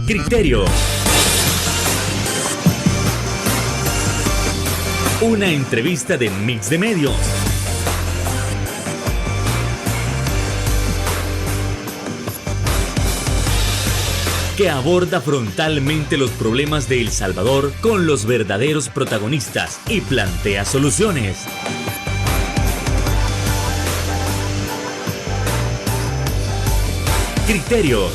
Criterios. Una entrevista de Mix de Medios. Que aborda frontalmente los problemas de El Salvador con los verdaderos protagonistas y plantea soluciones. Criterios.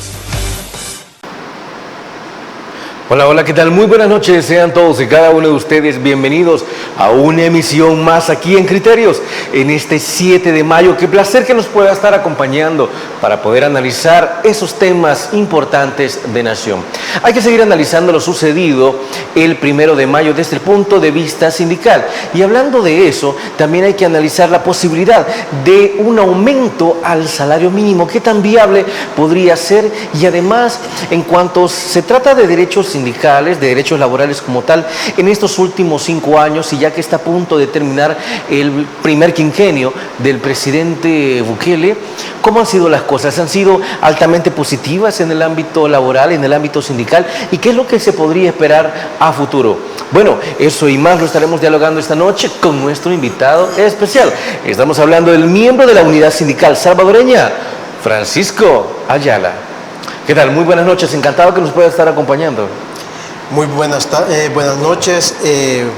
Hola, hola, ¿qué tal? Muy buenas noches, sean todos y cada uno de ustedes bienvenidos a una emisión más aquí en Criterios, en este 7 de mayo. Qué placer que nos pueda estar acompañando para poder analizar esos temas importantes de nación. Hay que seguir analizando lo sucedido el 1 de mayo desde el punto de vista sindical. Y hablando de eso, también hay que analizar la posibilidad de un aumento al salario mínimo, qué tan viable podría ser, y además, en cuanto se trata de derechos sindicales, de derechos laborales como tal, en estos últimos 5 años, y ya que está a punto de terminar el primer quinquenio del presidente Bukele, ¿cómo han sido las cosas? ¿Han sido altamente positivas en el ámbito laboral, en el ámbito sindical? ¿Y qué es lo que se podría esperar a futuro? Bueno, eso y más lo estaremos dialogando esta noche con nuestro invitado especial. Estamos hablando del miembro de la unidad sindical salvadoreña, Francisco Ayala. ¿Qué tal? Muy buenas noches, encantado que nos pueda estar acompañando. Muy buenas noches.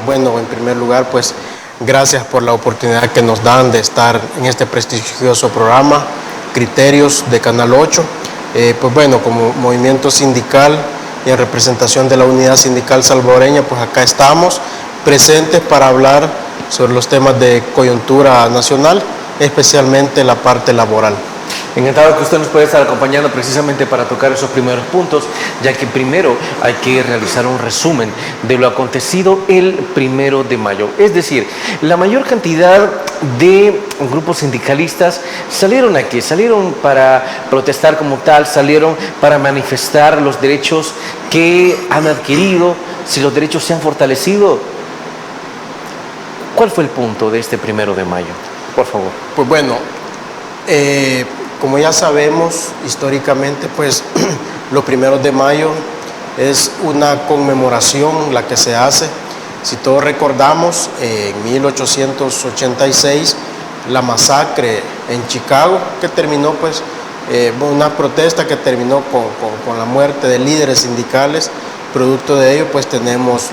Bueno, en primer lugar, pues gracias por la oportunidad que nos dan de estar en este prestigioso programa, Criterios de Canal 8. Pues bueno, como movimiento sindical y en representación de la unidad sindical salvadoreña, pues acá estamos presentes para hablar sobre los temas de coyuntura nacional, especialmente la parte laboral. Encantado que usted nos pueda estar acompañando precisamente para tocar esos primeros puntos, ya que primero hay que realizar un resumen de lo acontecido el 1 de mayo. Es decir, la mayor cantidad de grupos sindicalistas salieron aquí, salieron para protestar como tal, salieron para manifestar los derechos que han adquirido, si los derechos se han fortalecido. ¿Cuál fue el punto de este 1 de mayo? Por favor. Pues bueno, como ya sabemos, históricamente, pues los 1 de mayo es una conmemoración la que se hace. Si todos recordamos, en 1886, la masacre en Chicago, que terminó, pues, una protesta que terminó con la muerte de líderes sindicales. Producto de ello, pues, tenemos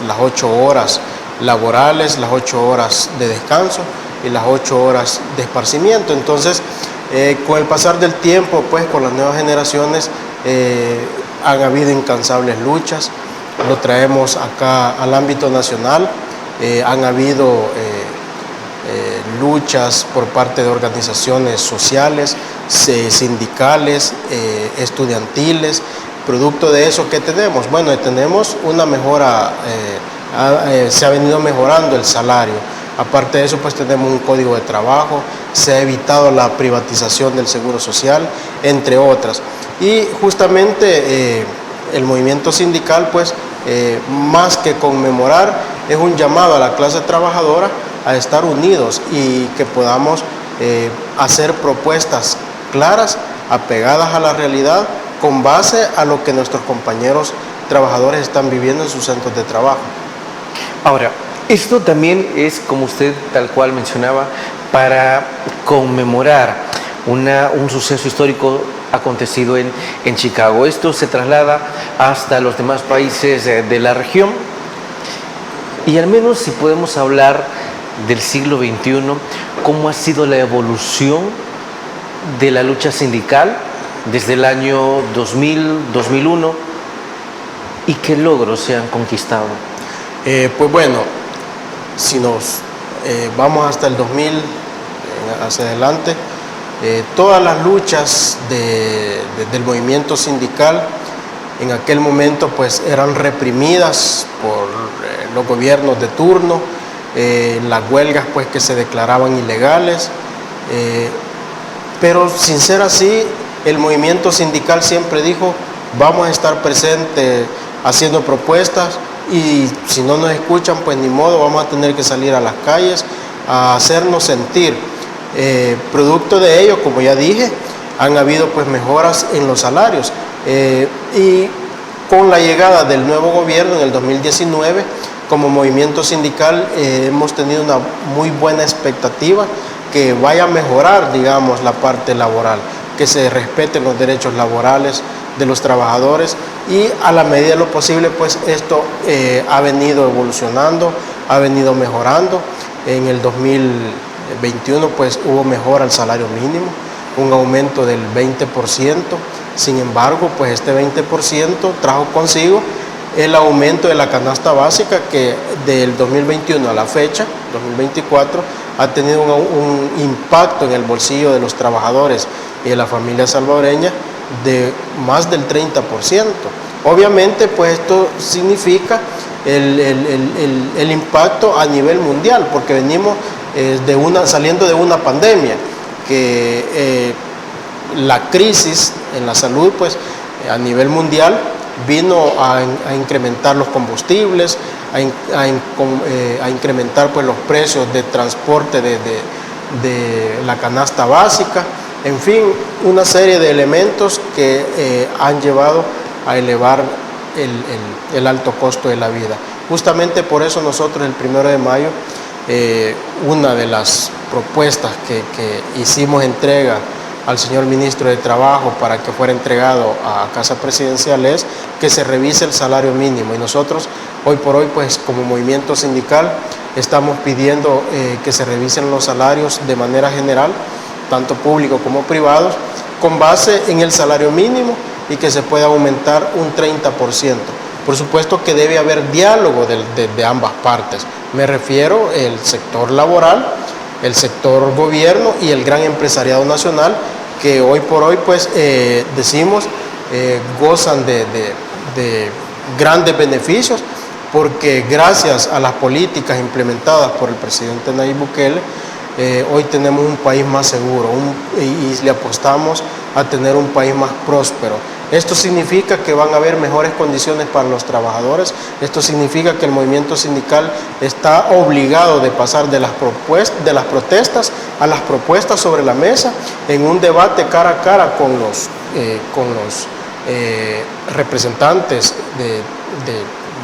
las 8 horas laborales, las 8 horas de descanso y las 8 horas de esparcimiento. Entonces, con el pasar del tiempo, pues con las nuevas generaciones, han habido incansables luchas. Lo traemos acá al ámbito nacional. Han habido luchas por parte de organizaciones sociales, sindicales, estudiantiles. Producto de eso, ¿qué tenemos? Bueno, tenemos una mejora, se ha venido mejorando el salario. Aparte de eso, pues tenemos un código de trabajo, se ha evitado la privatización del seguro social, entre otras. Y justamente el movimiento sindical, pues, más que conmemorar, es un llamado a la clase trabajadora a estar unidos y que podamos hacer propuestas claras, apegadas a la realidad, con base a lo que nuestros compañeros trabajadores están viviendo en sus centros de trabajo. Ahora, esto también es, como usted tal cual mencionaba, para conmemorar un suceso histórico acontecido en Chicago. Esto se traslada hasta los demás países de la región, y al menos si podemos hablar del siglo XXI, cómo ha sido la evolución de la lucha sindical desde el año 2000, 2001, y qué logros se han conquistado. Pues bueno, si nos vamos hasta el 2000 hacia adelante, todas las luchas del movimiento sindical en aquel momento, pues, eran reprimidas por los gobiernos de turno, las huelgas, pues, que se declaraban ilegales, pero sin ser así, el movimiento sindical siempre dijo: vamos a estar presentes haciendo propuestas, y si no nos escuchan, pues ni modo, vamos a tener que salir a las calles a hacernos sentir. Producto de ello, como ya dije, han habido, pues, mejoras en los salarios, y Con la llegada del nuevo gobierno en el 2019, como movimiento sindical hemos tenido una muy buena expectativa que vaya a mejorar, digamos, la parte laboral, que se respeten los derechos laborales de los trabajadores y a la medida de lo posible, pues esto ha venido evolucionando, ha venido mejorando. En el 2021 pues hubo mejora al salario mínimo, un aumento del 20%, sin embargo pues este 20% trajo consigo el aumento de la canasta básica que del 2021 a la fecha, 2024, ha tenido un impacto en el bolsillo de los trabajadores y de la familia salvadoreña de más del 30%. Obviamente pues esto significa el impacto a nivel mundial, porque venimos saliendo de una pandemia, que la crisis en la salud pues a nivel mundial vino a incrementar los combustibles, a incrementar pues los precios de transporte de la canasta básica, en fin, una serie de elementos que han llevado a elevar el alto costo de la vida. Justamente por eso nosotros el 1 de mayo, una de las propuestas que hicimos entrega al señor ministro de Trabajo para que fuera entregado a Casa Presidencial es que se revise el salario mínimo, y nosotros hoy por hoy pues como movimiento sindical estamos pidiendo que se revisen los salarios de manera general, tanto públicos como privados, con base en el salario mínimo y que se pueda aumentar un 30%. Por supuesto que debe haber diálogo de ambas partes, me refiero al sector laboral, el sector gobierno y el gran empresariado nacional, que hoy por hoy pues decimos gozan de grandes beneficios, porque gracias a las políticas implementadas por el presidente Nayib Bukele, hoy tenemos un país más seguro y le apostamos a tener un país más próspero. Esto significa que van a haber mejores condiciones para los trabajadores, esto significa que el movimiento sindical está obligado de pasar de las protestas a las propuestas sobre la mesa en un debate cara a cara con los representantes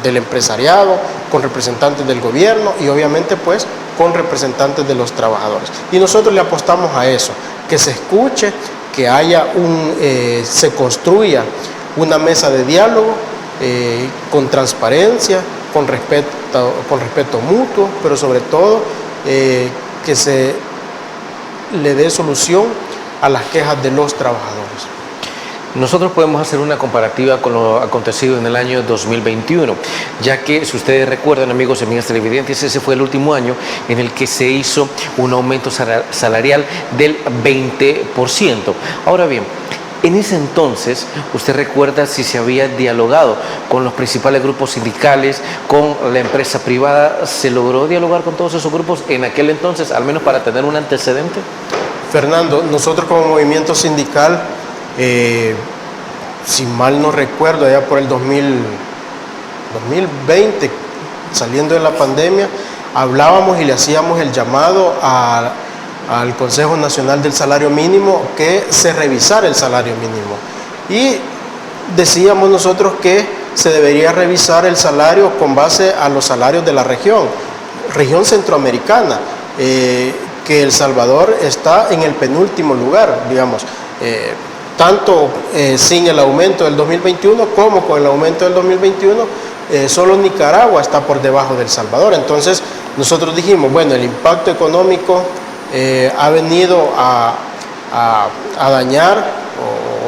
del empresariado, con representantes del gobierno y obviamente pues con representantes de los trabajadores. Y nosotros le apostamos a eso, que se escuche, que haya se construya una mesa de diálogo con transparencia, con respeto mutuo, pero sobre todo que se le dé solución a las quejas de los trabajadores. Nosotros podemos hacer una comparativa con lo acontecido en el año 2021, ya que, si ustedes recuerdan, amigos y amigas televidentes, ese fue el último año en el que se hizo un aumento salarial del 20%. Ahora bien, en ese entonces, ¿usted recuerda si se había dialogado con los principales grupos sindicales, con la empresa privada? ¿Se logró dialogar con todos esos grupos en aquel entonces, al menos para tener un antecedente? Fernando, nosotros como movimiento sindical, si mal no recuerdo, allá por el 2020, saliendo de la pandemia, hablábamos y le hacíamos el llamado al Consejo Nacional del Salario Mínimo que se revisara el salario mínimo. Y decíamos nosotros que se debería revisar el salario con base a los salarios de la región centroamericana, que El Salvador está en el penúltimo lugar, digamos. Tanto sin el aumento del 2021 como con el aumento del 2021, solo Nicaragua está por debajo del Salvador. Entonces nosotros dijimos, bueno, el impacto económico ha venido a dañar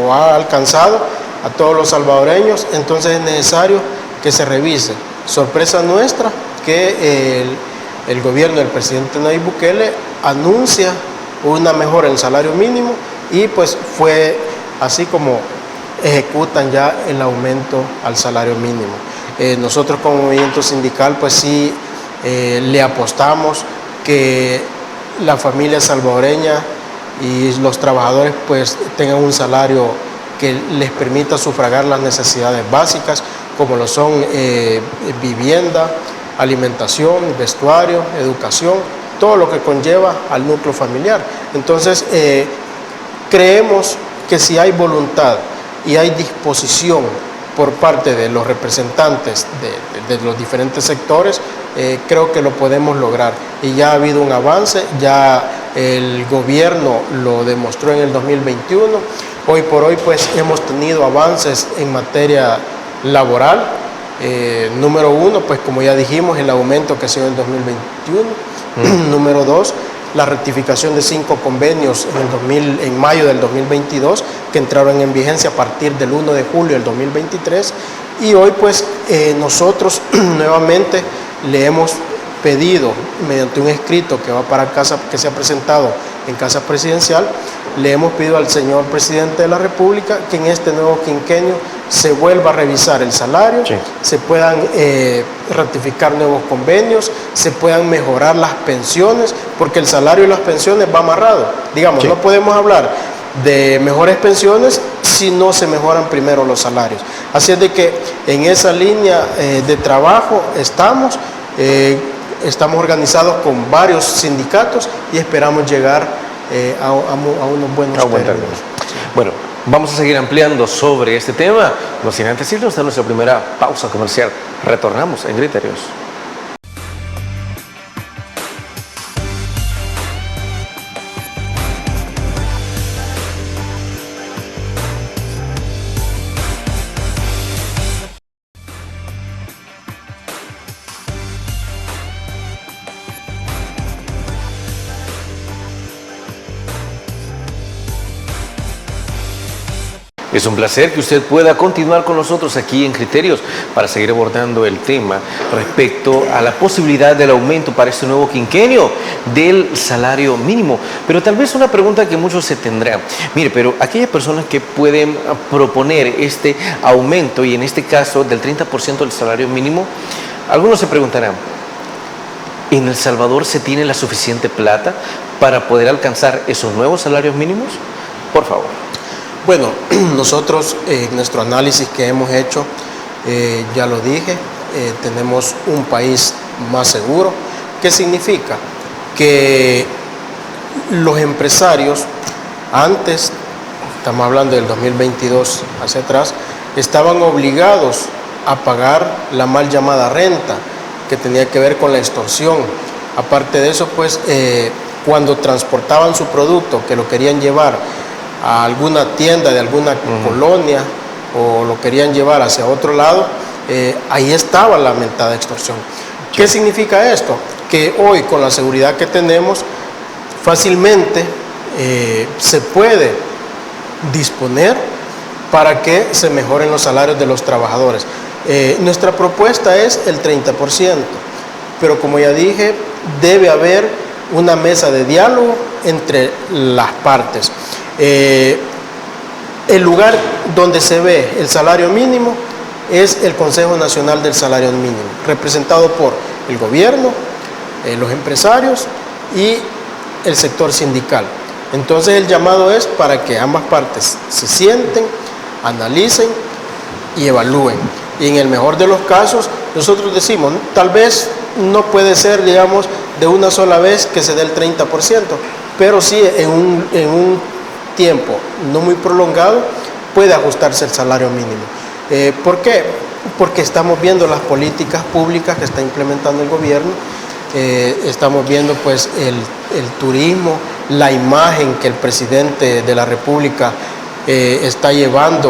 o ha alcanzado a todos los salvadoreños, entonces es necesario que se revise. Sorpresa nuestra que el gobierno del presidente Nayib Bukele anuncia una mejora en el salario mínimo y pues fue así como ejecutan ya el aumento al salario mínimo. Nosotros como movimiento sindical pues sí le apostamos que la familia salvadoreña y los trabajadores pues tengan un salario que les permita sufragar las necesidades básicas como lo son vivienda, alimentación, vestuario, educación, todo lo que conlleva al núcleo familiar. Entonces creemos que si hay voluntad y hay disposición por parte de los representantes de los diferentes sectores, creo que lo podemos lograr. Y ya ha habido un avance, ya el gobierno lo demostró en el 2021. Hoy por hoy pues hemos tenido avances en materia laboral. Número uno, pues como ya dijimos, el aumento que se dio en el 2021. Número dos, la rectificación de 5 convenios en mayo del 2022 que entraron en vigencia a partir del 1 de julio del 2023. Y hoy pues nosotros nuevamente le hemos pedido, mediante un escrito que va para casa, que se ha presentado en Casa Presidencial, le hemos pedido al señor presidente de la República que en este nuevo quinquenio se vuelva a revisar el salario, sí, se puedan ratificar nuevos convenios, se puedan mejorar las pensiones, porque el salario y las pensiones va amarrado. Digamos, sí, no podemos hablar de mejores pensiones si no se mejoran primero los salarios. Así es de que en esa línea de trabajo estamos organizados con varios sindicatos y esperamos llegar a unos buenos términos. Bueno, vamos a seguir ampliando sobre este tema, no sin antes irnos a nuestra primera pausa comercial. Retornamos en Criterios. Es un placer que usted pueda continuar con nosotros aquí en Criterios para seguir abordando el tema respecto a la posibilidad del aumento para este nuevo quinquenio del salario mínimo. Pero tal vez una pregunta que muchos se tendrán. Mire, pero aquellas personas que pueden proponer este aumento y en este caso del 30% del salario mínimo, algunos se preguntarán, ¿en El Salvador se tiene la suficiente plata para poder alcanzar esos nuevos salarios mínimos? Por favor. Bueno, nosotros en nuestro análisis que hemos hecho, ya lo dije, tenemos un país más seguro. ¿Qué significa? Que los empresarios antes, estamos hablando del 2022 hacia atrás, estaban obligados a pagar la mal llamada renta, que tenía que ver con la extorsión. Aparte de eso, pues, cuando transportaban su producto, que lo querían llevar a alguna tienda de alguna colonia o lo querían llevar hacia otro lado, ahí estaba la mentada extorsión. ¿Qué significa esto? Que hoy, con la seguridad que tenemos, fácilmente se puede disponer para que se mejoren los salarios de los trabajadores. Nuestra propuesta es el 30%, pero como ya dije, debe haber una mesa de diálogo entre las partes. El lugar donde se ve el salario mínimo es el Consejo Nacional del Salario Mínimo, representado por el gobierno, los empresarios y el sector sindical. Entonces el llamado es para que ambas partes se sienten, analicen y evalúen. Y en el mejor de los casos, nosotros decimos, tal vez no puede ser, digamos, de una sola vez que se dé el 30%, pero sí en un tiempo no muy prolongado puede ajustarse el salario mínimo. ¿Por qué? Porque estamos viendo las políticas públicas que está implementando el gobierno, estamos viendo pues el turismo, la imagen que el presidente de la República está llevando,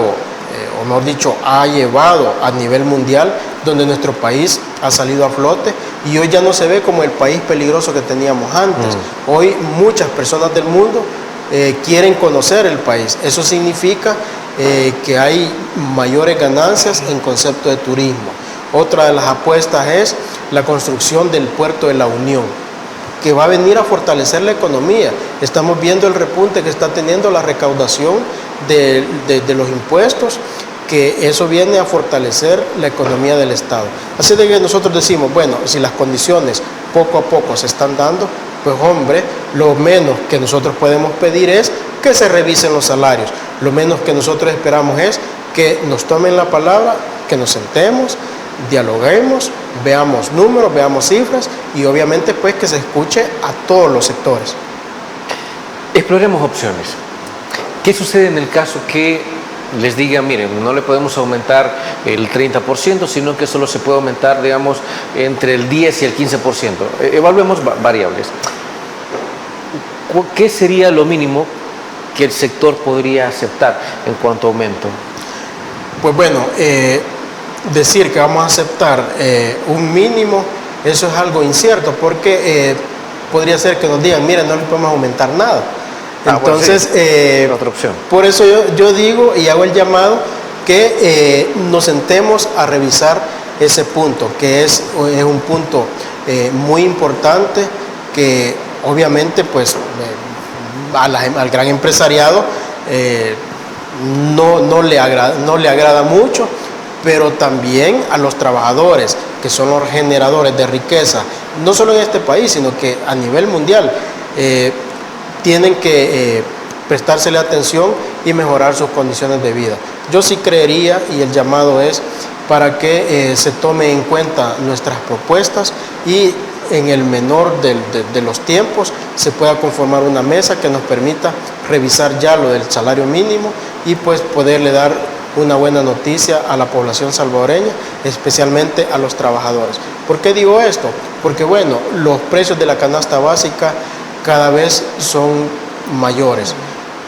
o mejor dicho, ha llevado a nivel mundial, donde nuestro país ha salido a flote y hoy ya no se ve como el país peligroso que teníamos antes. Hoy muchas personas del mundo quieren conocer el país. Eso significa que hay mayores ganancias en concepto de turismo. Otra de las apuestas es la construcción del puerto de la Unión, que va a venir a fortalecer la economía. Estamos viendo el repunte que está teniendo la recaudación de los impuestos, que eso viene a fortalecer la economía del Estado. Así de que nosotros decimos, bueno, si las condiciones poco a poco se están dando, pues hombre, lo menos que nosotros podemos pedir es que se revisen los salarios. Lo menos que nosotros esperamos es que nos tomen la palabra, que nos sentemos, dialoguemos, veamos números, veamos cifras y obviamente pues que se escuche a todos los sectores. Exploremos opciones. ¿Qué sucede en el caso que les diga, miren, no le podemos aumentar el 30%, sino que solo se puede aumentar, digamos, entre el 10 y el 15%. Evaluemos variables. ¿Qué sería lo mínimo que el sector podría aceptar en cuanto a aumento? Pues bueno, decir que vamos a aceptar un mínimo, eso es algo incierto, porque podría ser que nos digan, miren, no le podemos aumentar nada. Entonces, bueno, sí, otra opción. Por eso yo digo y hago el llamado que nos sentemos a revisar ese punto, que es un punto muy importante, que obviamente pues al gran empresariado no le agrada mucho, pero también a los trabajadores, que son los generadores de riqueza, no solo en este país, sino que a nivel mundial, tienen que prestársele atención y mejorar sus condiciones de vida. Yo sí creería, y el llamado es para que se tome en cuenta nuestras propuestas y en el menor de los tiempos se pueda conformar una mesa que nos permita revisar ya lo del salario mínimo y pues poderle dar una buena noticia a la población salvadoreña, especialmente a los trabajadores. ¿Por qué digo esto? Porque bueno, los precios de la canasta básica cada vez son mayores,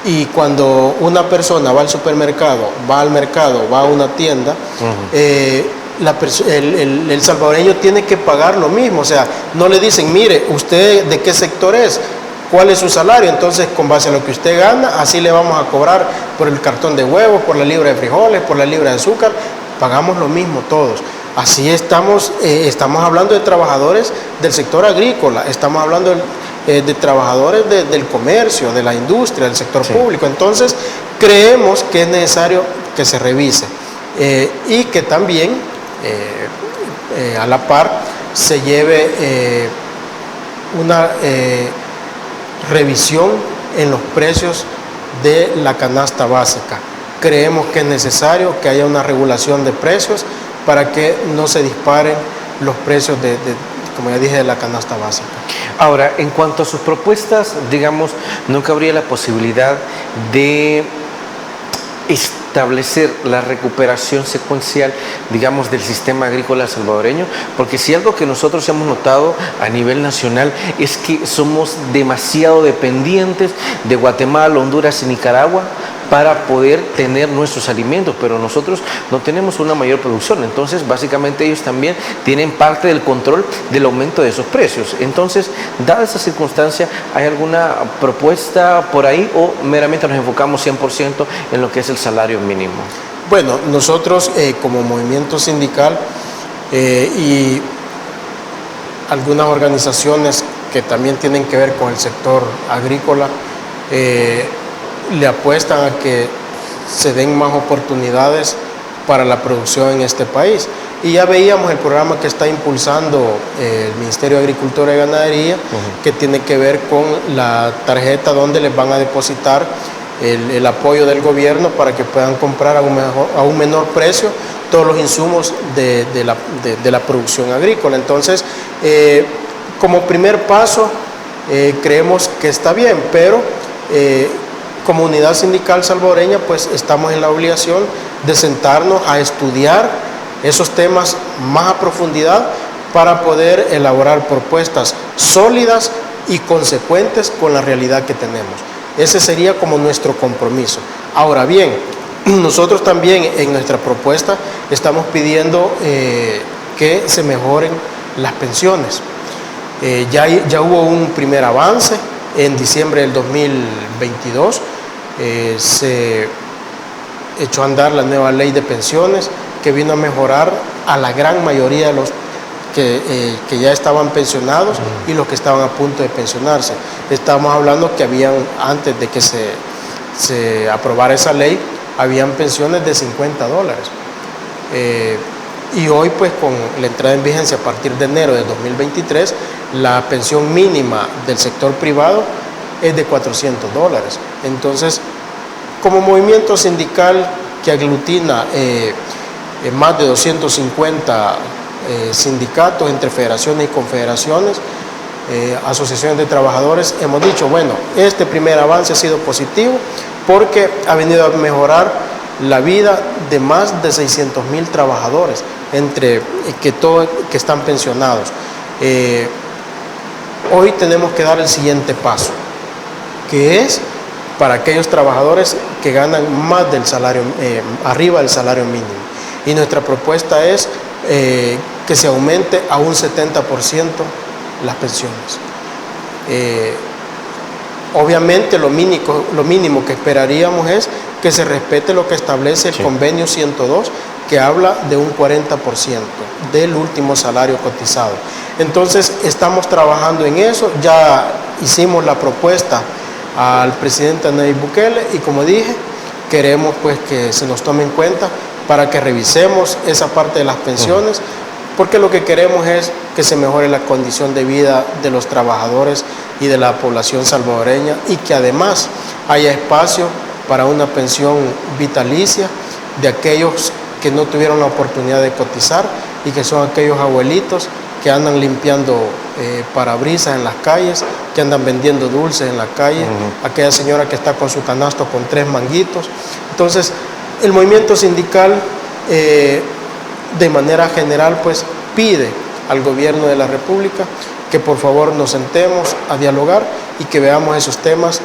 y cuando una persona va al supermercado, va al mercado, va a una tienda, el salvadoreño tiene que pagar lo mismo. O sea, no le dicen, mire, ¿usted de qué sector es? ¿Cuál es su salario? Entonces, con base a lo que usted gana, así le vamos a cobrar por el cartón de huevos, por la libra de frijoles, por la libra de azúcar. Pagamos lo mismo todos. Así estamos hablando de trabajadores del sector agrícola, estamos hablando de trabajadores del comercio, de la industria, del sector público. Entonces, creemos que es necesario que se revise y que también, a la par, se lleve una revisión en los precios de la canasta básica. Creemos que es necesario que haya una regulación de precios para que no se disparen los precios como ya dije, de la canasta básica. Ahora, en cuanto a sus propuestas, digamos, ¿no cabría la posibilidad de establecer la recuperación secuencial, digamos, del sistema agrícola salvadoreño? Porque si algo que nosotros hemos notado a nivel nacional es que somos demasiado dependientes de Guatemala, Honduras y Nicaragua para poder tener nuestros alimentos, pero nosotros no tenemos una mayor producción. Entonces, básicamente ellos también tienen parte del control del aumento de esos precios. Entonces, dada esa circunstancia, ¿hay alguna propuesta por ahí o meramente nos enfocamos 100% en lo que es el salario mínimo? Bueno, nosotros como movimiento sindical y algunas organizaciones que también tienen que ver con el sector agrícola, le apuestan a que se den más oportunidades para la producción en este país. Y ya veíamos el programa que está impulsando el Ministerio de Agricultura y Ganadería, que tiene que ver con la tarjeta donde les van a depositar el apoyo del gobierno para que puedan comprar a un menor precio todos los insumos de la producción agrícola. Entonces, como primer paso, creemos que está bien, pero como unidad sindical salvadoreña, pues estamos en la obligación de sentarnos a estudiar esos temas más a profundidad para poder elaborar propuestas sólidas y consecuentes con la realidad que tenemos. Ese sería como nuestro compromiso. Ahora bien, nosotros también en nuestra propuesta estamos pidiendo que se mejoren las pensiones. Ya hubo un primer avance. En diciembre del 2022 se echó a andar la nueva ley de pensiones, que vino a mejorar a la gran mayoría de los que ya estaban pensionados y los que estaban a punto de pensionarse. Estamos hablando que habían, antes de que se aprobara esa ley, habían pensiones de $50. Y hoy, pues, con la entrada en vigencia a partir de enero de 2023, la pensión mínima del sector privado es de $400. Entonces, como movimiento sindical que aglutina más de 250 sindicatos entre federaciones y confederaciones, asociaciones de trabajadores, hemos dicho, bueno, este primer avance ha sido positivo porque ha venido a mejorar la vida de más de 600,000 trabajadores, entre que están pensionados. Hoy tenemos que dar el siguiente paso, que es para aquellos trabajadores que ganan más del salario, arriba del salario mínimo. Y nuestra propuesta es que se aumente a un 70% las pensiones. Obviamente lo mínimo que esperaríamos es que se respete lo que establece el convenio 102, que habla de un 40% del último salario cotizado. Entonces estamos trabajando en eso, ya hicimos la propuesta al presidente Nayib Bukele y, como dije, queremos pues que se nos tome en cuenta para que revisemos esa parte de las pensiones, porque lo que queremos es que se mejore la condición de vida de los trabajadores y de la población salvadoreña, y que además haya espacio para una pensión vitalicia de aquellos que no tuvieron la oportunidad de cotizar y que son aquellos abuelitos que andan limpiando parabrisas en las calles, que andan vendiendo dulces en la calle, aquella señora que está con su canasto con 3 manguitos. Entonces, el movimiento sindical de manera general pues pide al gobierno de la República que por favor nos sentemos a dialogar y que veamos esos temas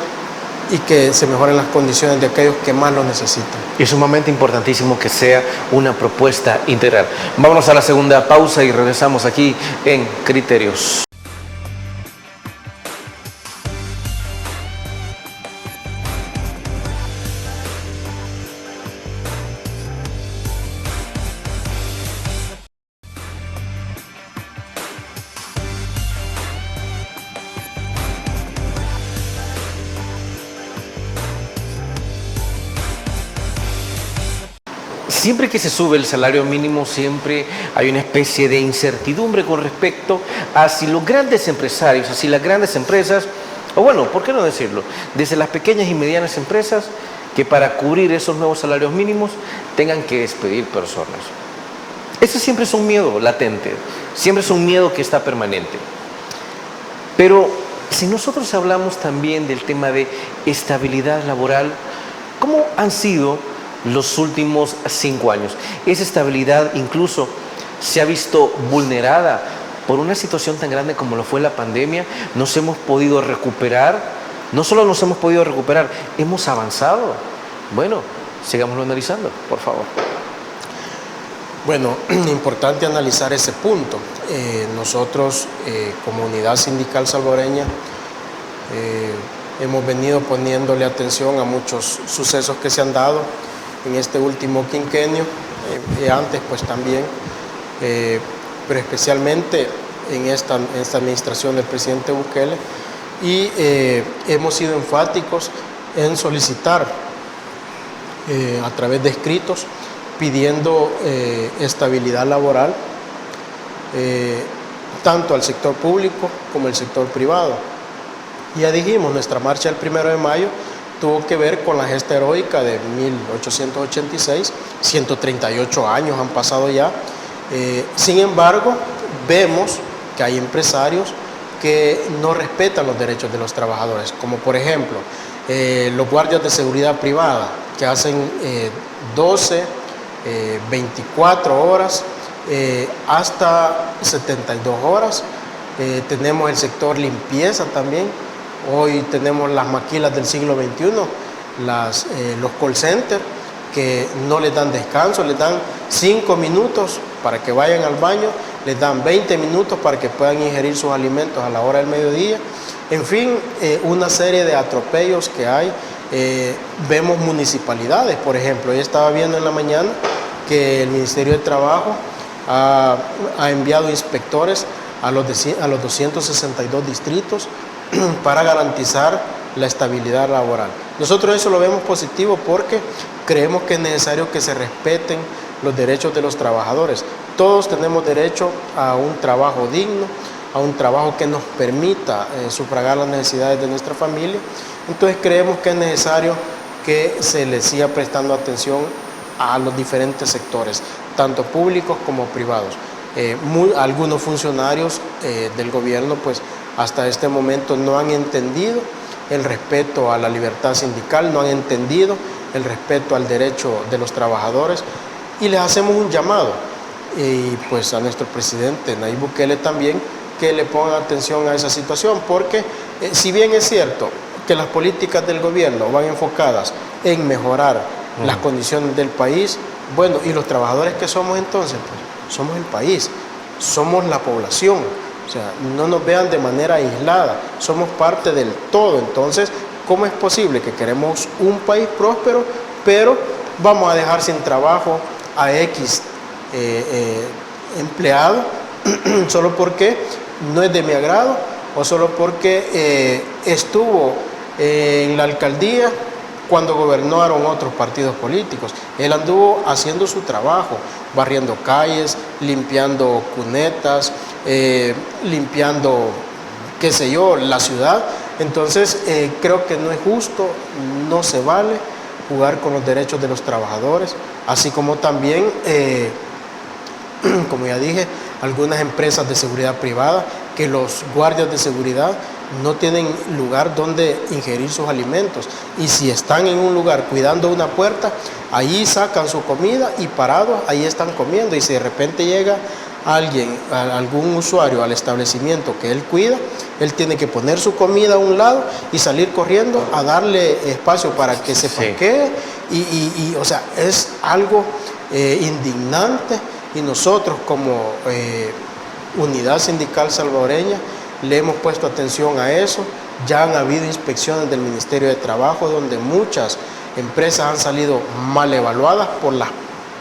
y que se mejoren las condiciones de aquellos que más lo necesitan. Es sumamente importantísimo que sea una propuesta integral. Vámonos a la segunda pausa y regresamos aquí en Criterios. Siempre que se sube el salario mínimo, siempre hay una especie de incertidumbre con respecto a si los grandes empresarios, a si las grandes empresas, o bueno, ¿por qué no decirlo? Desde las pequeñas y medianas empresas, que para cubrir esos nuevos salarios mínimos tengan que despedir personas. Ese siempre es un miedo latente, siempre es un miedo que está permanente. Pero si nosotros hablamos también del tema de estabilidad laboral, ¿cómo han sido los últimos 5 años? Esa estabilidad incluso se ha visto vulnerada por una situación tan grande como lo fue la pandemia. Nos hemos podido recuperar, no solo nos hemos podido recuperar, hemos avanzado. Bueno, sigámoslo analizando, por favor. Bueno, importante analizar ese punto. Nosotros, como Unidad Sindical Salvadoreña, hemos venido poniéndole atención a muchos sucesos que se han dado en este último quinquenio, antes pues también, pero especialmente en esta administración del presidente Bukele, y hemos sido enfáticos en solicitar a través de escritos pidiendo estabilidad laboral tanto al sector público como al sector privado. Ya dijimos, nuestra marcha del 1 de mayo tuvo que ver con la gesta heroica de 1886, 138 años han pasado ya. Sin embargo, vemos que hay empresarios que no respetan los derechos de los trabajadores, como por ejemplo los guardias de seguridad privada, que hacen 12, 24 horas, hasta 72 horas. Tenemos el sector limpieza también. Hoy tenemos las maquilas del siglo XXI, los call centers, que no les dan descanso, les dan 5 minutos para que vayan al baño, les dan 20 minutos para que puedan ingerir sus alimentos a la hora del mediodía. En fin, una serie de atropellos que hay. Vemos municipalidades, por ejemplo, yo estaba viendo en la mañana que el Ministerio de Trabajo ha enviado inspectores a los 262 distritos para garantizar la estabilidad laboral. Nosotros eso lo vemos positivo porque creemos que es necesario que se respeten los derechos de los trabajadores. Todos tenemos derecho a un trabajo digno, a un trabajo que nos permita sufragar las necesidades de nuestra familia. Entonces creemos que es necesario que se le siga prestando atención a los diferentes sectores, tanto públicos como privados. Algunos funcionarios del gobierno pues hasta este momento no han entendido el respeto a la libertad sindical, no han entendido el respeto al derecho de los trabajadores, y les hacemos un llamado, y pues a nuestro presidente Nayib Bukele también, que le ponga atención a esa situación, porque si bien es cierto que las políticas del gobierno van enfocadas en mejorar las condiciones del país, bueno, y los trabajadores que somos entonces, pues somos el país, somos la población, o sea, no nos vean de manera aislada, somos parte del todo. Entonces, ¿cómo es posible que queremos un país próspero, pero vamos a dejar sin trabajo a X empleado solo porque no es de mi agrado o solo porque estuvo en la alcaldía cuando gobernaron otros partidos políticos? Él anduvo haciendo su trabajo, barriendo calles, limpiando cunetas, limpiando, qué sé yo, la ciudad. Entonces, creo que no es justo, no se vale jugar con los derechos de los trabajadores, así como también, como ya dije, algunas empresas de seguridad privada, que los guardias de seguridad no tienen lugar donde ingerir sus alimentos, y si están en un lugar cuidando una puerta, ahí sacan su comida y parados ahí están comiendo, y si de repente llega alguien, algún usuario al establecimiento que él cuida, él tiene que poner su comida a un lado y salir corriendo a darle espacio para que se parquee, y o sea, es algo indignante, y nosotros como Unidad Sindical Salvadoreña le hemos puesto atención a eso. Ya han habido inspecciones del Ministerio de Trabajo donde muchas empresas han salido mal evaluadas por las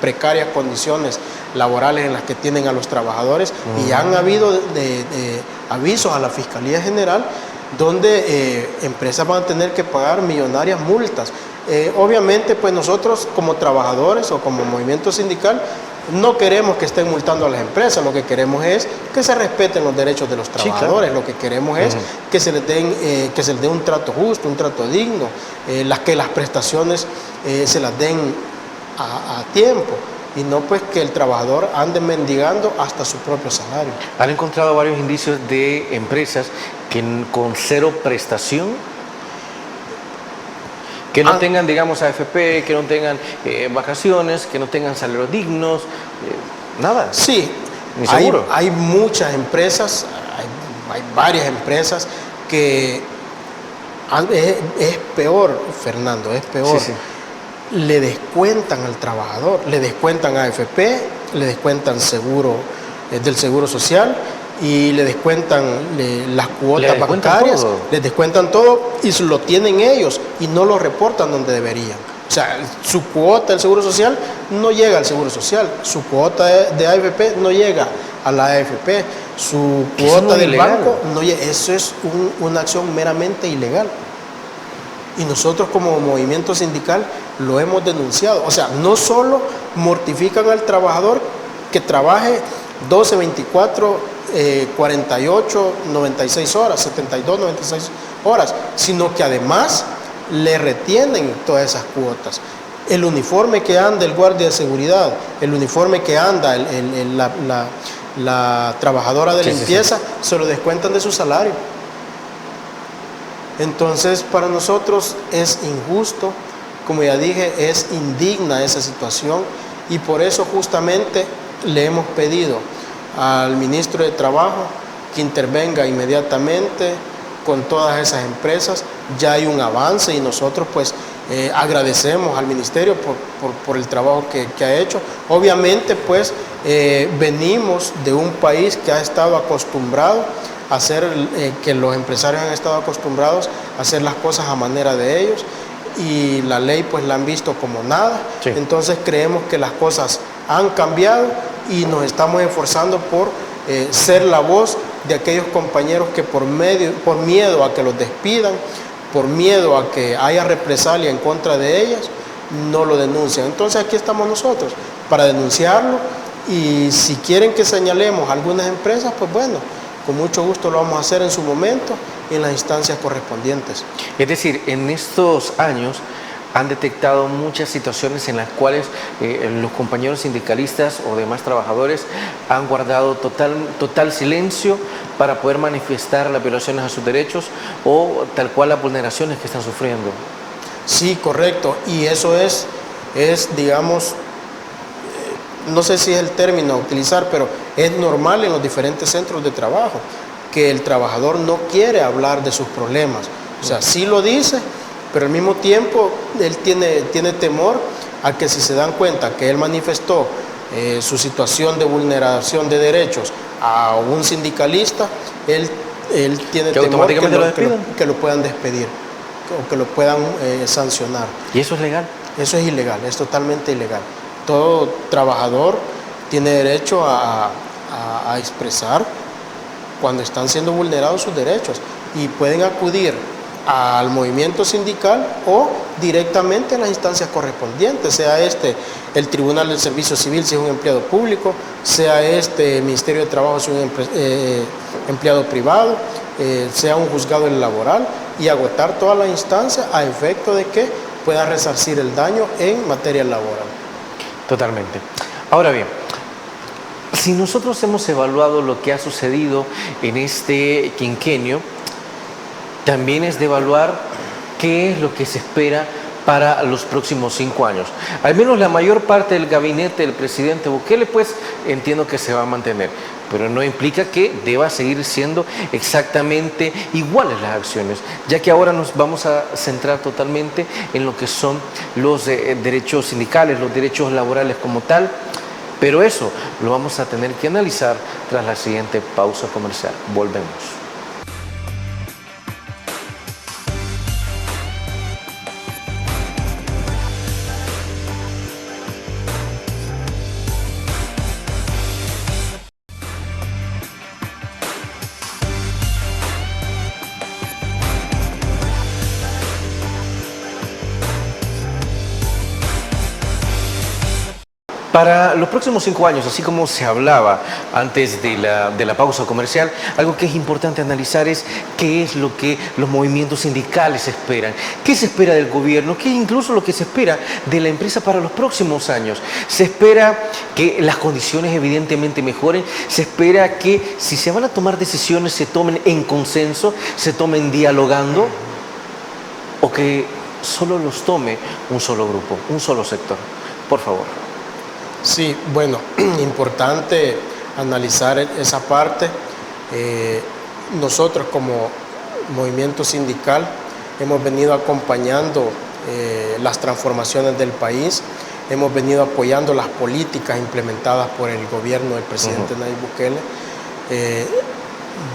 precarias condiciones laborales en las que tienen a los trabajadores, y han habido avisos a la Fiscalía General donde empresas van a tener que pagar millonarias multas. Obviamente, pues nosotros como trabajadores o como movimiento sindical no queremos que estén multando a las empresas, lo que queremos es que se respeten los derechos de los trabajadores, claro. Lo que queremos es que se les dé un trato justo, un trato digno, que las prestaciones se las den a tiempo, y no pues que el trabajador ande mendigando hasta su propio salario. ¿Han encontrado varios indicios de empresas que con cero prestación, que no tengan, digamos, AFP, que no tengan vacaciones, que no tengan salarios dignos, nada? Sí, ni seguro. Hay muchas empresas, hay varias empresas que es peor, Fernando, es peor. Sí. Le descuentan al trabajador, le descuentan AFP, le descuentan seguro del Seguro Social, y le descuentan las cuotas bancarias, les descuentan todo, y lo tienen ellos y no lo reportan donde deberían. O sea, su cuota del Seguro Social no llega al Seguro Social, su cuota de AFP no llega a la AFP, su cuota del banco no llega. Eso es una acción meramente ilegal. Y nosotros como movimiento sindical lo hemos denunciado. O sea, no solo mortifican al trabajador que trabaje 12, 24, 48, 96 horas, 72, 96 horas, sino que además le retienen todas esas cuotas. El uniforme que anda el guardia de seguridad, el uniforme que anda la trabajadora de limpieza, se lo descuentan de su salario. Entonces, para nosotros es injusto, como ya dije, es indigna esa situación, y por eso justamente le hemos pedido al ministro de Trabajo que intervenga inmediatamente con todas esas empresas. Ya hay un avance, y nosotros pues agradecemos al ministerio por el trabajo que ha hecho. Obviamente pues venimos de un país que ha estado acostumbrado a hacer, que los empresarios han estado acostumbrados a hacer las cosas a manera de ellos, y la ley pues la han visto como nada. Sí. Entonces creemos que las cosas han cambiado, y nos estamos esforzando por ser la voz de aquellos compañeros que por miedo a que los despidan, por miedo a que haya represalia en contra de ellas, no lo denuncian. Entonces aquí estamos nosotros para denunciarlo, y si quieren que señalemos algunas empresas, pues bueno, con mucho gusto lo vamos a hacer en su momento y en las instancias correspondientes. Es decir, en estos años han detectado muchas situaciones en las cuales los compañeros sindicalistas o demás trabajadores han guardado total silencio para poder manifestar las violaciones a sus derechos o tal cual las vulneraciones que están sufriendo. Sí, correcto. Y eso digamos, no sé si es el término a utilizar, pero es normal en los diferentes centros de trabajo, que el trabajador no quiere hablar de sus problemas. O sea, sí lo dice, pero al mismo tiempo él tiene temor a que si se dan cuenta que él manifestó su situación de vulneración de derechos a un sindicalista, él tiene temor que lo puedan despedir o que lo puedan sancionar. ¿Y eso es legal? Eso es ilegal, es totalmente ilegal. Todo trabajador tiene derecho a expresar cuando están siendo vulnerados sus derechos y pueden acudir al movimiento sindical o directamente a las instancias correspondientes, sea el Tribunal del Servicio Civil si es un empleado público, sea el Ministerio de Trabajo si es un empleado privado, sea un juzgado laboral, y agotar toda la instancia a efecto de que pueda resarcir el daño en materia laboral. Totalmente. Ahora bien, si nosotros hemos evaluado lo que ha sucedido en este quinquenio, también es de evaluar qué es lo que se espera para los próximos 5 años. Al menos la mayor parte del gabinete del presidente Bukele, pues entiendo que se va a mantener, pero no implica que deba seguir siendo exactamente iguales las acciones, ya que ahora nos vamos a centrar totalmente en lo que son los derechos sindicales, los derechos laborales como tal, pero eso lo vamos a tener que analizar tras la siguiente pausa comercial. Volvemos. Para los próximos 5 años, así como se hablaba antes de la pausa comercial, algo que es importante analizar es qué es lo que los movimientos sindicales esperan, qué se espera del gobierno, qué es incluso lo que se espera de la empresa para los próximos años. Se espera que las condiciones evidentemente mejoren, se espera que si se van a tomar decisiones se tomen en consenso, se tomen dialogando, o que solo los tome un solo grupo, un solo sector. Por favor. Sí, bueno, importante analizar esa parte. Nosotros como movimiento sindical hemos venido acompañando las transformaciones del país, hemos venido apoyando las políticas implementadas por el gobierno del presidente Nayib Bukele.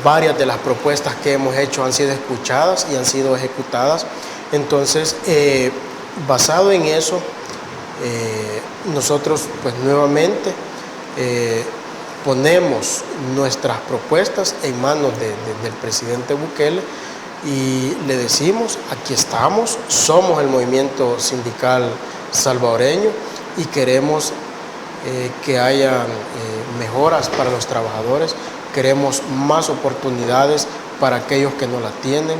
Varias de las propuestas que hemos hecho han sido escuchadas y han sido ejecutadas. Entonces, basado en eso, nosotros pues nuevamente ponemos nuestras propuestas en manos del presidente Bukele y le decimos: aquí estamos, somos el movimiento sindical salvadoreño y queremos que haya mejoras para los trabajadores, queremos más oportunidades para aquellos que no la tienen,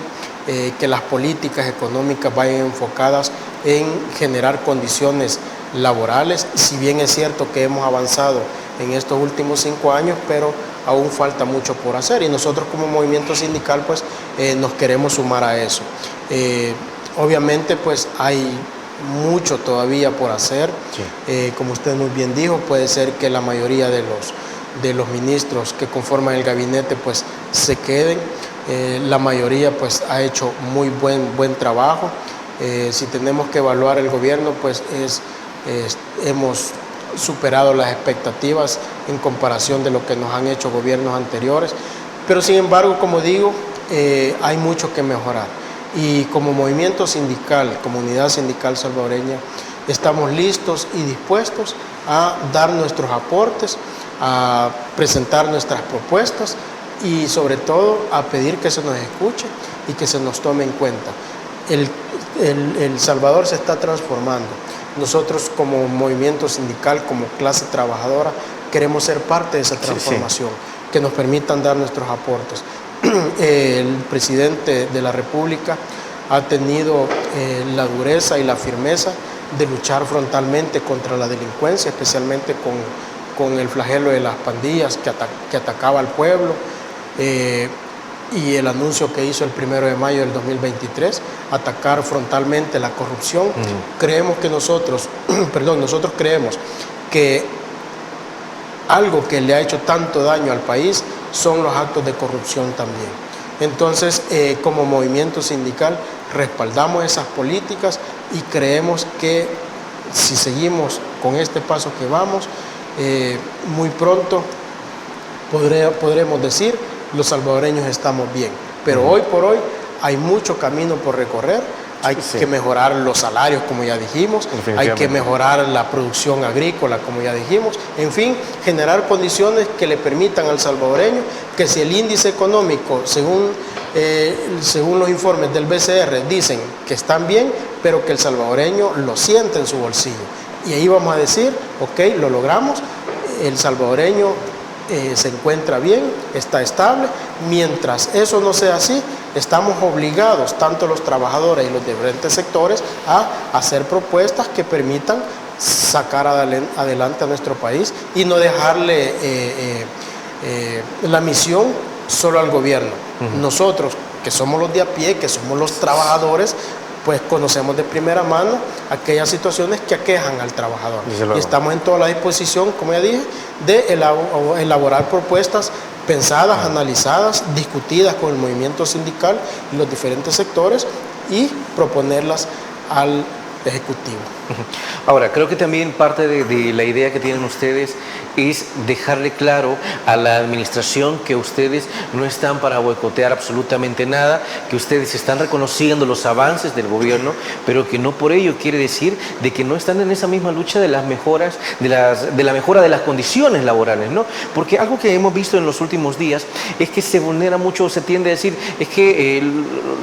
que las políticas económicas vayan enfocadas en generar condiciones laborales. Si bien es cierto que hemos avanzado en estos últimos 5 años, pero aún falta mucho por hacer y nosotros como movimiento sindical pues nos queremos sumar a eso. Obviamente pues hay mucho todavía por hacer. Sí. Como usted muy bien dijo, puede ser que la mayoría de los ministros que conforman el gabinete pues se queden. La mayoría pues ha hecho muy buen trabajo. Si tenemos que evaluar el gobierno, pues hemos superado las expectativas en comparación de lo que nos han hecho gobiernos anteriores, pero sin embargo, como digo, hay mucho que mejorar y como movimiento sindical, comunidad sindical salvadoreña, estamos listos y dispuestos a dar nuestros aportes, a presentar nuestras propuestas y sobre todo a pedir que se nos escuche y que se nos tome en cuenta. El Salvador se está transformando. Nosotros como movimiento sindical, como clase trabajadora, queremos ser parte de esa transformación, que nos permitan dar nuestros aportes. El presidente de la República ha tenido la dureza y la firmeza de luchar frontalmente contra la delincuencia, especialmente con el flagelo de las pandillas que atacaba al pueblo. y el anuncio que hizo el 1 de mayo del 2023, atacar frontalmente la corrupción. Creemos que nosotros creemos que algo que le ha hecho tanto daño al país son los actos de corrupción también. Entonces, como movimiento sindical, respaldamos esas políticas y creemos que si seguimos con este paso que vamos, muy pronto podremos decir los salvadoreños estamos bien. Pero hoy por hoy hay mucho camino por recorrer. Hay que mejorar los salarios, como ya dijimos, hay que mejorar la producción agrícola, como ya dijimos, en fin, generar condiciones que le permitan al salvadoreño que si el índice económico, según los informes del BCR, dicen que están bien, pero que el salvadoreño lo siente en su bolsillo. Y ahí vamos a decir, ok, lo logramos, el salvadoreño se encuentra bien, está estable. Mientras eso no sea así, estamos obligados, tanto los trabajadores y los diferentes sectores, a hacer propuestas que permitan sacar adelante a nuestro país y no dejarle la misión solo al gobierno. Nosotros, que somos los de a pie, que somos los trabajadores, pues conocemos de primera mano aquellas situaciones que aquejan al trabajador. Y estamos en toda la disposición, como ya dije, de elaborar propuestas pensadas, analizadas, discutidas con el movimiento sindical y los diferentes sectores y proponerlas al Ejecutivo. Ahora, creo que también parte de la idea que tienen ustedes es dejarle claro a la administración que ustedes no están para boicotear absolutamente nada, que ustedes están reconociendo los avances del gobierno, pero que no por ello quiere decir de que no están en esa misma lucha de las mejoras, de la mejora de las condiciones laborales, ¿no? Porque algo que hemos visto en los últimos días es que se vulnera mucho, se tiende a decir, es que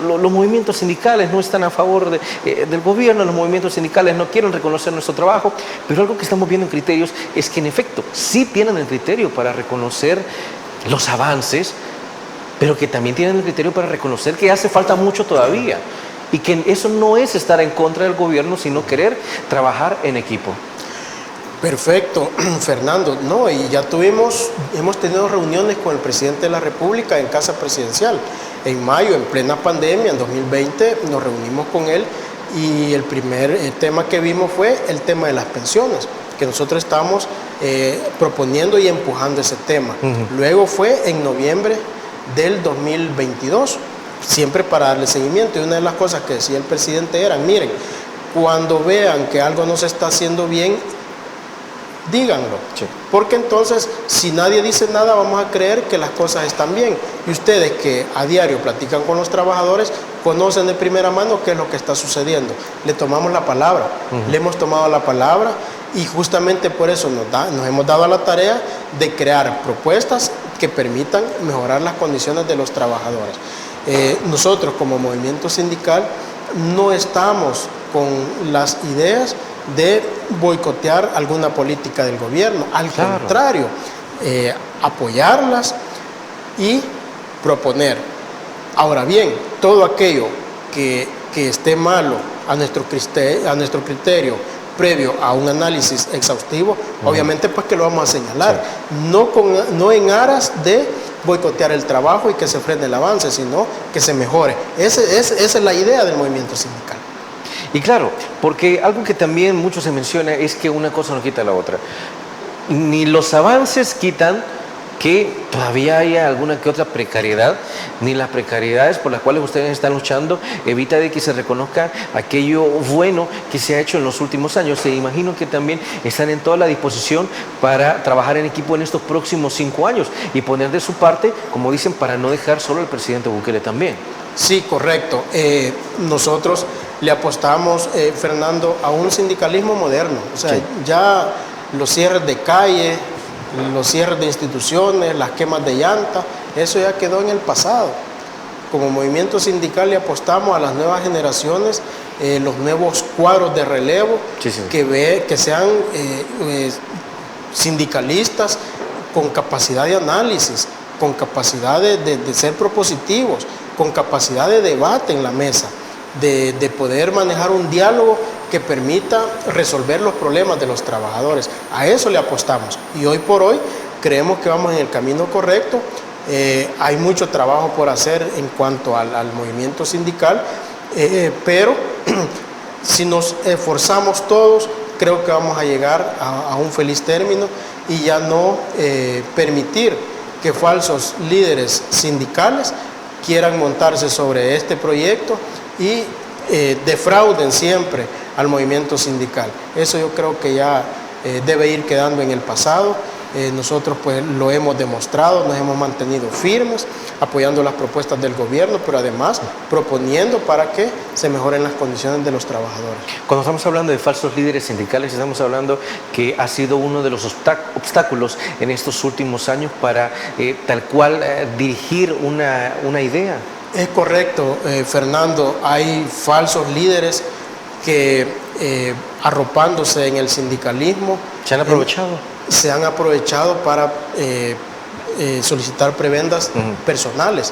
los movimientos sindicales no están a favor del gobierno, los movimientos sindicales no quieren reconocer nuestro trabajo, pero algo que estamos viendo en Criterios es que en efecto sí tienen el criterio para reconocer los avances, pero que también tienen el criterio para reconocer que hace falta mucho todavía y que eso no es estar en contra del gobierno, sino querer trabajar en equipo. Perfecto, Fernando. No, y ya hemos tenido reuniones con el presidente de la República en Casa Presidencial. En mayo, en plena pandemia, en 2020, nos reunimos con él y el primer tema que vimos fue el tema de las pensiones, que nosotros estamos proponiendo y empujando ese tema. Luego fue en noviembre del 2022, siempre para darle seguimiento. Y una de las cosas que decía el presidente era, miren, cuando vean que algo no se está haciendo bien, díganlo, porque entonces si nadie dice nada vamos a creer que las cosas están bien, y ustedes que a diario platican con los trabajadores conocen de primera mano qué es lo que está sucediendo. Le tomamos la palabra, le hemos tomado la palabra y justamente por eso nos hemos dado a la tarea de crear propuestas que permitan mejorar las condiciones de los trabajadores. Nosotros como movimiento sindical no estamos con las ideas de boicotear alguna política del gobierno, al contrario, apoyarlas y proponer. Ahora bien, todo aquello que esté malo a nuestro criterio previo a un análisis exhaustivo, obviamente pues que lo vamos a señalar, no en aras de boicotear el trabajo y que se frene el avance, sino que se mejore. Esa es la idea del movimiento sindical. Y claro, porque algo que también mucho se menciona es que una cosa no quita la otra. Ni los avances quitan que todavía haya alguna que otra precariedad, ni las precariedades por las cuales ustedes están luchando evita de que se reconozca aquello bueno que se ha hecho en los últimos años. Se imagino que también están en toda la disposición para trabajar en equipo en estos próximos 5 años y poner de su parte, como dicen, para no dejar solo al presidente Bukele también. Sí, correcto. Nosotros le apostamos, Fernando, a un sindicalismo moderno. O sea, ya los cierres de calle, los cierres de instituciones, las quemas de llanta, eso ya quedó en el pasado. Como movimiento sindical le apostamos a las nuevas generaciones, los nuevos cuadros de relevo, que sean sindicalistas con capacidad de análisis, con capacidad de ser propositivos, con capacidad de debate en la mesa, de poder manejar un diálogo que permita resolver los problemas de los trabajadores. A eso le apostamos y hoy por hoy creemos que vamos en el camino correcto Hay mucho trabajo por hacer en cuanto al movimiento sindical, pero si nos esforzamos todos, creo que vamos a llegar a un feliz término y ya no permitir que falsos líderes sindicales quieran montarse sobre este proyecto y defrauden siempre al movimiento sindical. Eso yo creo que ya debe ir quedando en el pasado. Nosotros pues lo hemos demostrado, nos hemos mantenido firmes, apoyando las propuestas del gobierno, pero además proponiendo para que se mejoren las condiciones de los trabajadores. Cuando estamos hablando de falsos líderes sindicales, estamos hablando que ha sido uno de los obstáculos en estos últimos años para tal cual dirigir una idea. Es correcto, Fernando, hay falsos líderes que arropándose en el sindicalismo se han aprovechado para solicitar prebendas personales.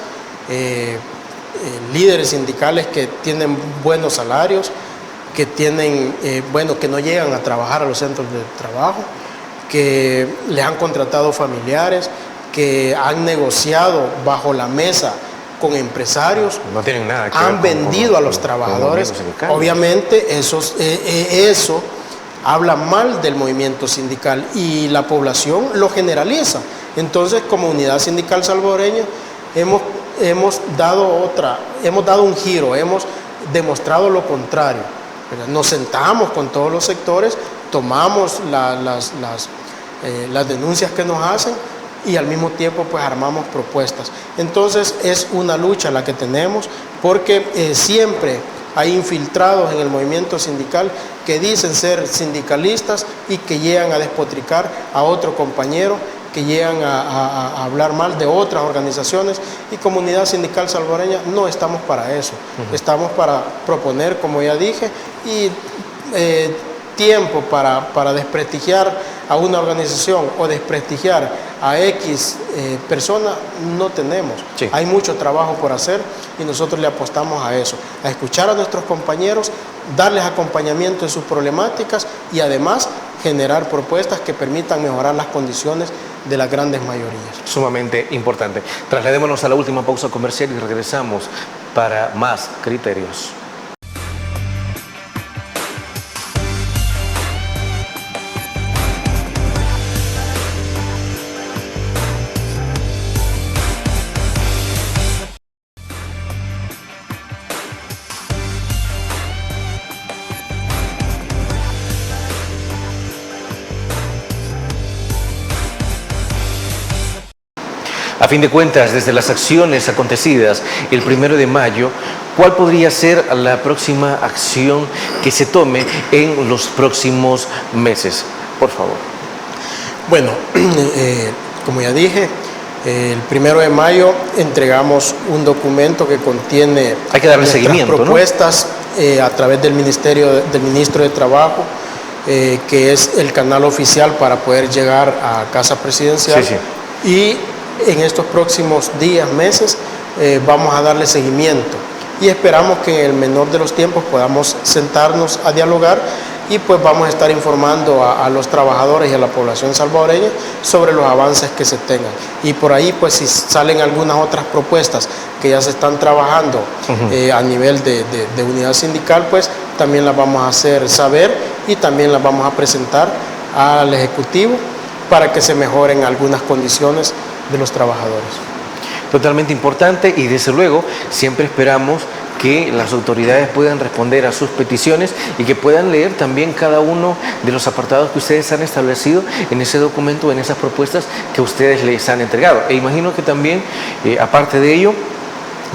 Líderes sindicales que tienen buenos salarios, que tienen, que no llegan a trabajar a los centros de trabajo, que les han contratado familiares, que han negociado bajo la mesa con empresarios, no tienen nada que ver han vendido a los trabajadores. Obviamente eso habla mal del movimiento sindical y la población lo generaliza. Entonces, como Unidad Sindical Salvadoreña, hemos dado un giro, hemos demostrado lo contrario. Nos sentamos con todos los sectores, tomamos las denuncias que nos hacen y al mismo tiempo pues armamos propuestas. Entonces es una lucha la que tenemos, porque siempre hay infiltrados en el movimiento sindical que dicen ser sindicalistas y que llegan a despotricar a otro compañero, que llegan a hablar mal de otras organizaciones, y Comunidad Sindical Salvadoreña no estamos para eso. Estamos para proponer, como ya dije, y tiempo para desprestigiar a una organización o desprestigiar a X persona no tenemos. Sí. Hay mucho trabajo por hacer y nosotros le apostamos a eso, a escuchar a nuestros compañeros, darles acompañamiento en sus problemáticas y además generar propuestas que permitan mejorar las condiciones de las grandes mayorías. Sumamente importante. Trasladémonos a la última pausa comercial y regresamos para más criterios. A fin de cuentas, desde las acciones acontecidas el 1 de mayo, ¿cuál podría ser la próxima acción que se tome en los próximos meses? Por favor. Bueno, como ya dije, el 1 de mayo entregamos un documento que contiene Hay que darle seguimiento, propuestas, ¿no? A través del Ministro de Trabajo, que es el canal oficial para poder llegar a Casa Presidencial. Sí, sí. Y en estos próximos días, meses, vamos a darle seguimiento y esperamos que en el menor de los tiempos podamos sentarnos a dialogar y pues vamos a estar informando a los trabajadores y a la población salvadoreña sobre los avances que se tengan. Y por ahí pues si salen algunas otras propuestas que ya se están trabajando a nivel de unidad sindical, pues también las vamos a hacer saber y también las vamos a presentar al Ejecutivo para que se mejoren algunas condiciones de los trabajadores. Totalmente importante, y desde luego siempre esperamos que las autoridades puedan responder a sus peticiones y que puedan leer también cada uno de los apartados que ustedes han establecido en ese documento, en esas propuestas que ustedes les han entregado. E imagino que también, aparte de ello,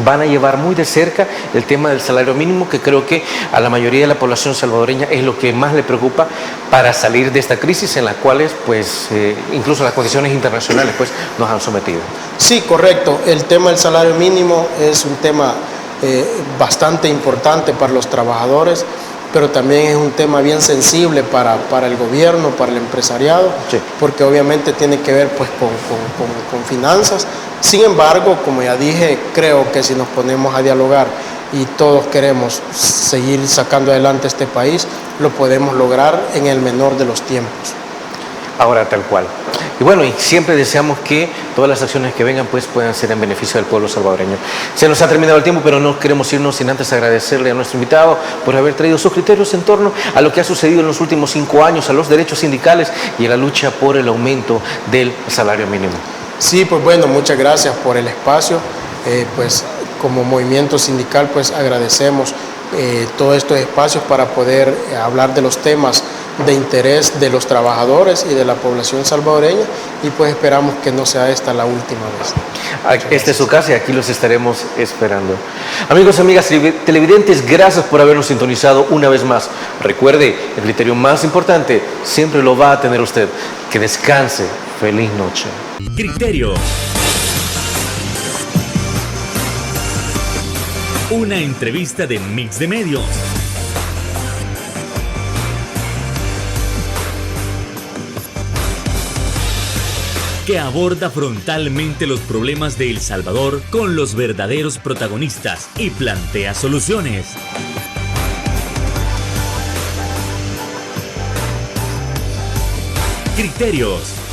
van a llevar muy de cerca el tema del salario mínimo, que creo que a la mayoría de la población salvadoreña es lo que más le preocupa para salir de esta crisis en la cual pues, incluso las condiciones internacionales pues, nos han sometido. Sí, correcto. El tema del salario mínimo es un tema bastante importante para los trabajadores, pero también es un tema bien sensible para el gobierno, para el empresariado, sí, porque obviamente tiene que ver pues, con finanzas. Sin embargo, como ya dije, creo que si nos ponemos a dialogar y todos queremos seguir sacando adelante este país, lo podemos lograr en el menor de los tiempos. ahora tal cual. Y bueno, y siempre deseamos que todas las acciones que vengan pues puedan ser en beneficio del pueblo salvadoreño. Se nos ha terminado el tiempo, pero no queremos irnos sin antes agradecerle a nuestro invitado por haber traído sus criterios en torno a lo que ha sucedido en los últimos 5 años, a los derechos sindicales y a la lucha por el aumento del salario mínimo. Sí, pues bueno, muchas gracias por el espacio. Pues como movimiento sindical pues agradecemos todos estos espacios para poder hablar de los temas de interés de los trabajadores y de la población salvadoreña, y pues esperamos que no sea esta la última vez. Esta es su casa y aquí los estaremos esperando. Amigos, amigas televidentes, gracias por habernos sintonizado una vez más. Recuerde, el criterio más importante siempre lo va a tener usted. Que descanse. Feliz noche. Criterio. Una entrevista de Mix de Medios. Que aborda frontalmente los problemas de El Salvador con los verdaderos protagonistas y plantea soluciones. Criterios.